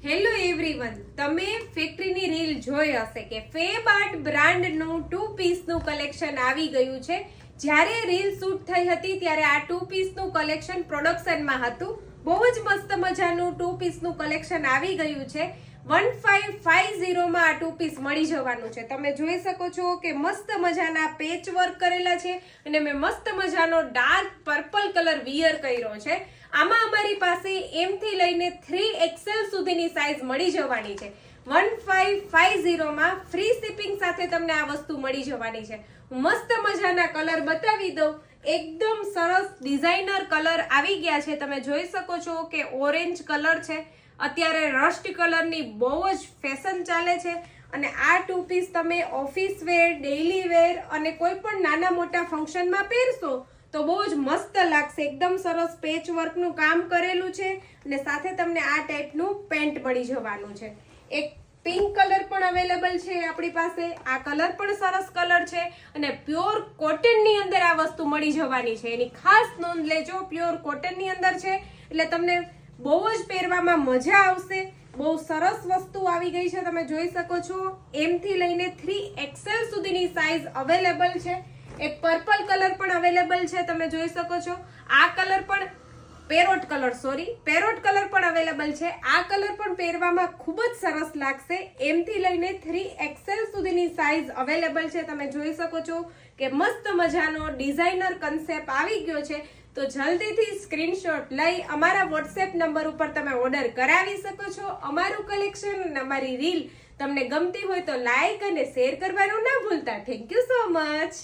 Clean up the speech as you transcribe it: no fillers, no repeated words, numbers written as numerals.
Hello everyone, તમે ફેક્ટરીની reel જોઈ હશે કે ફેબ આર્ટ બ્રાન્ડનું 2 પીસનું કલેક્શન આવી ગયું છે. જ્યારે રીલ શૂટ થઈ હતી ત્યારે આ 2 પીસનું કલેક્શન પ્રોડક્શનમાં હતું. બહુ જ મસ્ત મજાનું 2 પીસનું કલેક્શન આવી ગયું છે. 1550 માં આ 2 પીસ મળી જવાનું છે. તમે જોઈ શકો છો કે મસ્ત મજાના પેચ વર્ક કરેલા છે અને મેં મસ્ત મજાનો ડાર્ક પર્પલ કલર વિયર કર્યો છે. આમાં અમારી પાસે M થી લઈને 3XL સુધીની સાઈઝ મળી જવાની છે. 1550 માં ફ્રી શિપિંગ સાથે તમને આ વસ્તુ મળી જવાની છે. હું મસ્ત મજાના કલર બતાવી દઉં. એકદમ સરસ ડિઝાઇનર કલર આવી ગયા છે. તમે જોઈ શકો છો કે ઓરેન્જ કલર છે. અત્યારે રસ્ટ કલરની બહુ જ ફેશન ચાલે છે અને આ 2 પીસ તમે ઓફિસ વેર, ડેઈલી વેર અને કોઈ પણ નાના મોટા ફંક્શનમાં પહેરશો તો બહુ જ મસ્ત લાગશે. એકદમ સરસ પેચ વર્કનું કામ કરેલું છે અને સાથે તમને આ ટાઈપનું પેન્ટ મળી જવાનું છે. એક પિંક કલર પણ અવેલેબલ છે આપણી પાસે. આ કલર પણ સરસ કલર છે અને પ્યોર કોટનની અંદર આ વસ્તુ મળી જવાની છે. એની ખાસ નોંધ લેજો, પ્યોર કોટનની અંદર છે એટલે તમને બહુ જ પહેરવામાં મજા આવશે. બહુ સરસ વસ્તુ આવી ગઈ છે. તમે જોઈ શકો છો M થી લઈને 3XL સુધીની સાઈઝ અવેલેબલ છે. એક પર્પલ કલર પણ અવેલેબલ છે. તમે જોઈ શકો છો આ કલર પણ પેરોટ કલર પણ અવેલેબલ છે. આ કલર પણ પહેરવામાં ખૂબ જ સરસ લાગશે. M થી લઈને 3XL સુધીની સાઈઝ અવેલેબલ છે. તમે જોઈ શકો છો કે મસ્ત મજાનો ડિઝાઇનર કન્સેપ્ટ આવી ગયો છે. તો જલ્દીથી સ્ક્રીનશોટ લઈ અમારા વોટ્સએપ નંબર ઉપર તમે ઓર્ડર કરાવી શકો છો. અમારું કલેક્શન અને અમારી રીલ તમને ગમતી હોય તો લાઈક અને શેર કરવાનું ના ભૂલતા. Thank you so much.